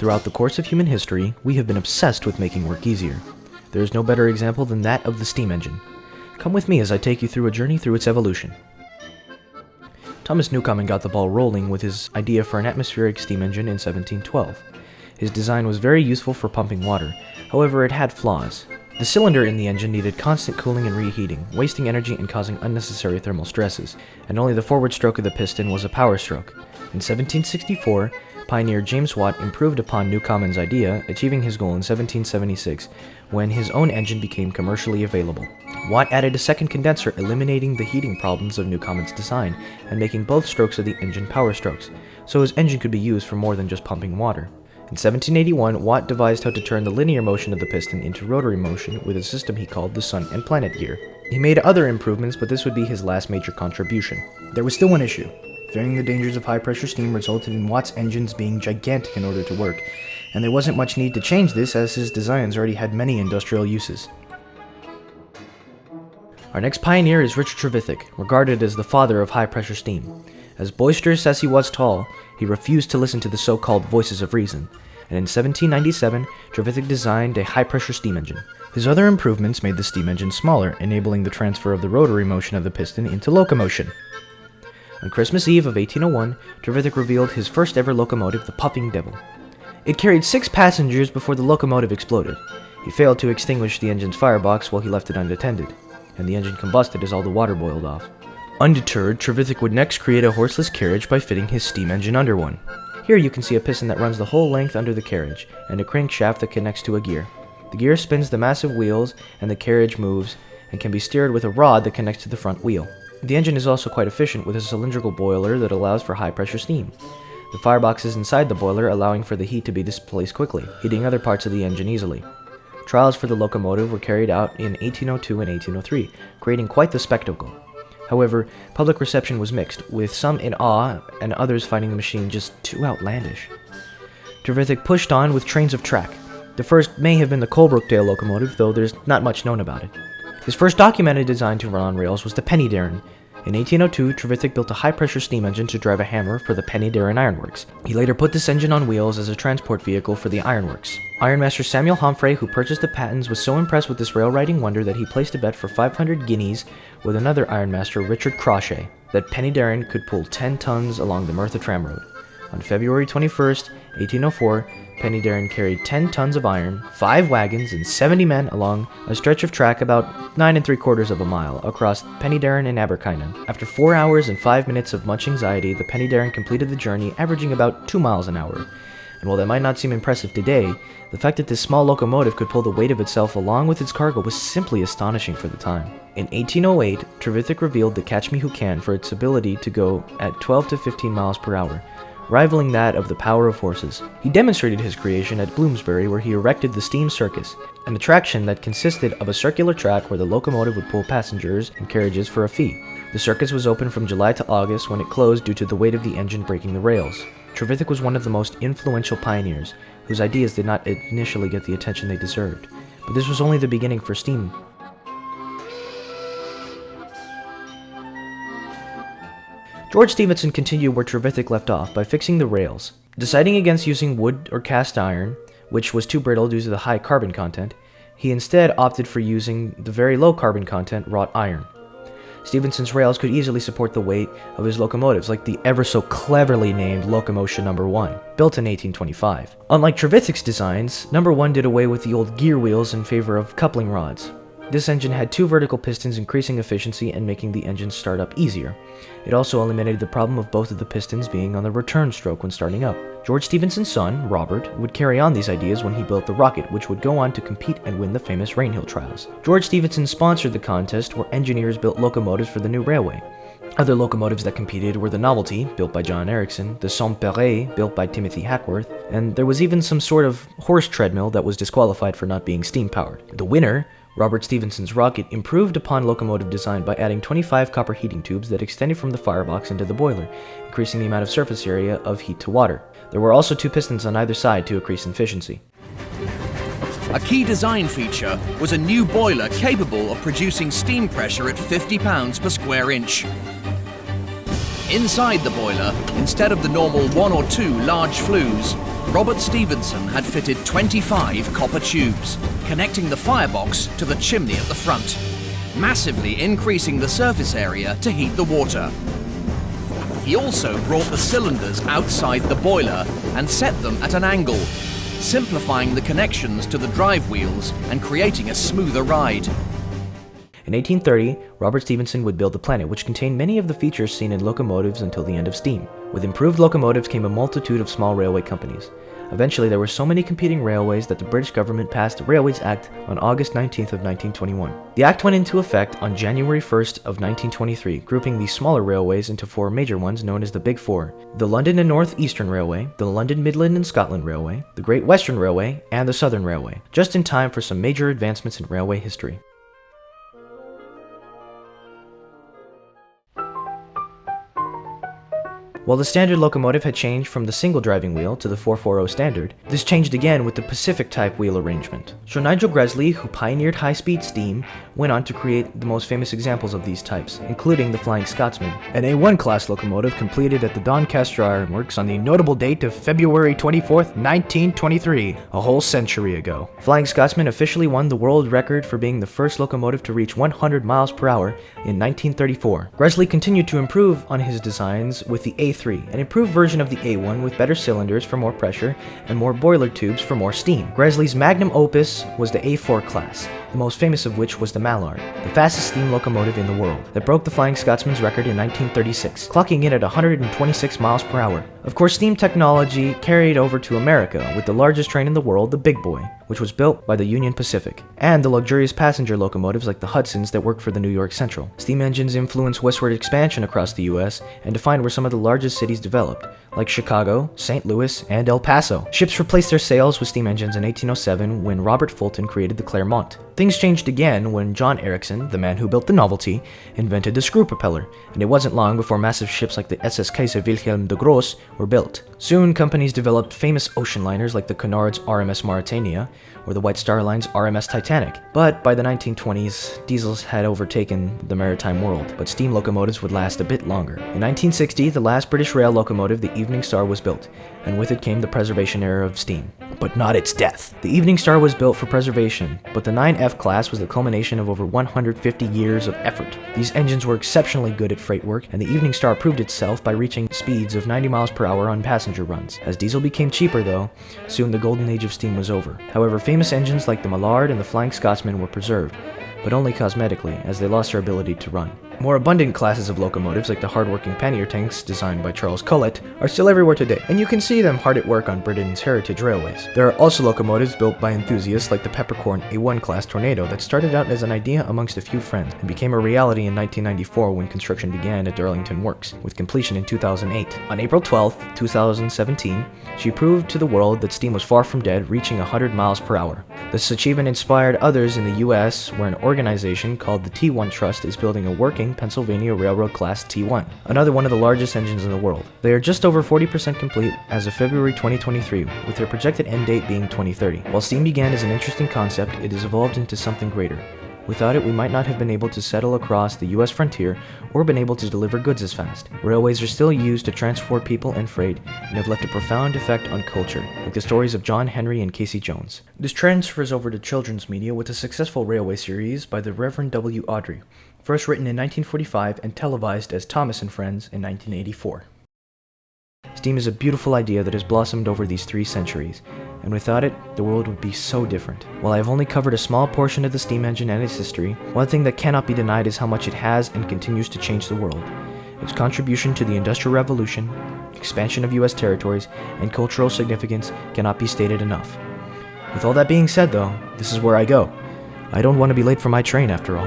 Throughout the course of human history, we have been obsessed with making work easier. There is no better example than that of the steam engine. Come with me as I take you through a journey through its evolution. Thomas Newcomen got the ball rolling with his idea for an atmospheric steam engine in 1712. His design was very useful for pumping water, however it had flaws. The cylinder in the engine needed constant cooling and reheating, wasting energy and causing unnecessary thermal stresses, and only the forward stroke of the piston was a power stroke. In 1764, pioneer James Watt improved upon Newcomen's idea, achieving his goal in 1776 when his own engine became commercially available. Watt added a second condenser, eliminating the heating problems of Newcomen's design and making both strokes of the engine power strokes, so his engine could be used for more than just pumping water. In 1781, Watt devised how to turn the linear motion of the piston into rotary motion with a system he called the sun and planet gear. He made other improvements, but this would be his last major contribution. There was still one issue. Fearing the dangers of high-pressure steam resulted in Watt's engines being gigantic in order to work, and there wasn't much need to change this as his designs already had many industrial uses. Our next pioneer is Richard Trevithick, regarded as the father of high-pressure steam. As boisterous as he was tall, he refused to listen to the so-called voices of reason, and in 1797, Trevithick designed a high-pressure steam engine. His other improvements made the steam engine smaller, enabling the transfer of the rotary motion of the piston into locomotion. On Christmas Eve of 1801, Trevithick revealed his first ever locomotive, the Puffing Devil. It carried 6 passengers before the locomotive exploded. He failed to extinguish the engine's firebox while he left it unattended, and the engine combusted as all the water boiled off. Undeterred, Trevithick would next create a horseless carriage by fitting his steam engine under one. Here you can see a piston that runs the whole length under the carriage, and a crankshaft that connects to a gear. The gear spins the massive wheels, and the carriage moves, and can be steered with a rod that connects to the front wheel. The engine is also quite efficient with a cylindrical boiler that allows for high-pressure steam. The firebox is inside the boiler, allowing for the heat to be displaced quickly, heating other parts of the engine easily. Trials for the locomotive were carried out in 1802 and 1803, creating quite the spectacle. However, public reception was mixed, with some in awe and others finding the machine just too outlandish. Trevithick pushed on with trains of track. The first may have been the Coalbrookdale locomotive, though there's not much known about it. His first documented design to run on rails was the Penny Darren. In 1802, Trevithick built a high-pressure steam engine to drive a hammer for the Penny Darren Ironworks. He later put this engine on wheels as a transport vehicle for the ironworks. Ironmaster Samuel Humphrey, who purchased the patents, was so impressed with this rail-riding wonder that he placed a bet for 500 guineas with another ironmaster, Richard Crawshay, that Penny Darren could pull 10 tons along the Merthyr Tramroad. On February 21st, 1804, Penny Darren carried 10 tons of iron, 5 wagons, and 70 men along a stretch of track about 9 3/4 of a mile across Penny Darren and Abercynon. After 4 hours and 5 minutes of much anxiety, the Penny Darren completed the journey, averaging about 2 miles an hour. And while that might not seem impressive today, the fact that this small locomotive could pull the weight of itself along with its cargo was simply astonishing for the time. In 1808, Trevithick revealed the Catch Me Who Can for its ability to go at 12 to 15 miles per hour, rivaling that of the power of horses. He demonstrated his creation at Bloomsbury, where he erected the Steam Circus, an attraction that consisted of a circular track where the locomotive would pull passengers and carriages for a fee. The circus was open from July to August, when it closed due to the weight of the engine breaking the rails. Trevithick was one of the most influential pioneers, whose ideas did not initially get the attention they deserved. But this was only the beginning for steam. George Stephenson continued where Trevithick left off by fixing the rails. Deciding against using wood or cast iron, which was too brittle due to the high carbon content, he instead opted for using the very low carbon content wrought iron. Stephenson's rails could easily support the weight of his locomotives, like the ever so cleverly named Locomotion No. 1, built in 1825. Unlike Trevithick's designs, No. 1 did away with the old gear wheels in favor of coupling rods. This engine had 2 vertical pistons, increasing efficiency and making the engine start up easier. It also eliminated the problem of both of the pistons being on the return stroke when starting up. George Stephenson's son, Robert, would carry on these ideas when he built the Rocket, which would go on to compete and win the famous Rainhill trials. George Stephenson sponsored the contest where engineers built locomotives for the new railway. Other locomotives that competed were the Novelty, built by John Ericsson, the Sans-Pareil, built by Timothy Hackworth, and there was even some sort of horse treadmill that was disqualified for not being steam-powered. The winner, Robert Stephenson's Rocket, improved upon locomotive design by adding 25 copper heating tubes that extended from the firebox into the boiler, increasing the amount of surface area of heat to water. There were also 2 pistons on either side to increase efficiency. A key design feature was a new boiler capable of producing steam pressure at 50 pounds per square inch. Inside the boiler, instead of the normal 1 or 2 large flues, Robert Stephenson had fitted 25 copper tubes, connecting the firebox to the chimney at the front, massively increasing the surface area to heat the water. He also brought the cylinders outside the boiler and set them at an angle, simplifying the connections to the drive wheels and creating a smoother ride. In 1830, Robert Stephenson would build the Planet, which contained many of the features seen in locomotives until the end of steam. With improved locomotives came a multitude of small railway companies. Eventually, there were so many competing railways that the British government passed the Railways Act on August 19th of 1921. The act went into effect on January 1st of 1923, grouping the smaller railways into 4 major ones known as the Big Four: the London and North Eastern Railway, the London, Midland and Scotland Railway, the Great Western Railway, and the Southern Railway, just in time for some major advancements in railway history. While the standard locomotive had changed from the single driving wheel to the 440 standard, this changed again with the Pacific type wheel arrangement. Sir Nigel Gresley, who pioneered high-speed steam, went on to create the most famous examples of these types, including the Flying Scotsman, an A1 class locomotive completed at the Doncaster Iron Works on the notable date of February 24th, 1923, a whole century ago. Flying Scotsman officially won the world record for being the first locomotive to reach 100 miles per hour in 1934. Gresley continued to improve on his designs with the A3, an improved version of the A1 with better cylinders for more pressure and more boiler tubes for more steam. Gresley's magnum opus was the A4 class, the most famous of which was the Mallard, the fastest steam locomotive in the world, that broke the Flying Scotsman's record in 1936, clocking in at 126 miles per hour. Of course, steam technology carried over to America with the largest train in the world, the Big Boy, which was built by the Union Pacific, and the luxurious passenger locomotives like the Hudsons that worked for the New York Central. Steam engines influenced westward expansion across the US and defined where some of the largest cities developed, like Chicago, St. Louis, and El Paso. Ships replaced their sails with steam engines in 1807 when Robert Fulton created the Clermont. Things changed again when John Ericsson, the man who built the Novelty, invented the screw propeller, and it wasn't long before massive ships like the SS Kaiser Wilhelm de Gross were built. Soon, companies developed famous ocean liners like the Cunard's RMS Mauretania or the White Star Line's RMS Titanic. But by the 1920s, diesels had overtaken the maritime world, but steam locomotives would last a bit longer. In 1960, the last British rail locomotive, the Evening Star, was built, and with it came the preservation era of steam. But not its death. The Evening Star was built for preservation, but the 9F class was the culmination of over 150 years of effort. These engines were exceptionally good at freight work, and the Evening Star proved itself by reaching speeds of 90 miles per hour on passenger runs. As diesel became cheaper though, soon the golden age of steam was over. However, famous engines like the Mallard and the Flying Scotsman were preserved, but only cosmetically, as they lost their ability to run. More abundant classes of locomotives, like the hard-working pannier tanks designed by Charles Collett, are still everywhere today, and you can see them hard at work on Britain's heritage railways. There are also locomotives built by enthusiasts like the Peppercorn A1 class Tornado that started out as an idea amongst a few friends and became a reality in 1994 when construction began at Darlington Works, with completion in 2008. On April 12, 2017, she proved to the world that steam was far from dead, reaching 100 miles per hour. This achievement inspired others in the US, where an organization called the T1 Trust is building a working Pennsylvania Railroad Class T1, another one of the largest engines in the world. They are just over 40% complete as of February 2023, with their projected end date being 2030. While steam began as an interesting concept, it has evolved into something greater. Without it, we might not have been able to settle across the US frontier or been able to deliver goods as fast. Railways are still used to transport people and freight and have left a profound effect on culture, like the stories of John Henry and Casey Jones. This transfers over to children's media with a successful railway series by the Reverend W. Awdry, first written in 1945 and televised as Thomas and Friends in 1984. Steam is a beautiful idea that has blossomed over these 3 centuries, and without it, the world would be so different. While I have only covered a small portion of the steam engine and its history, one thing that cannot be denied is how much it has and continues to change the world. Its contribution to the Industrial Revolution, expansion of US territories, and cultural significance cannot be stated enough. With all that being said though, this is where I go. I don't want to be late for my train after all.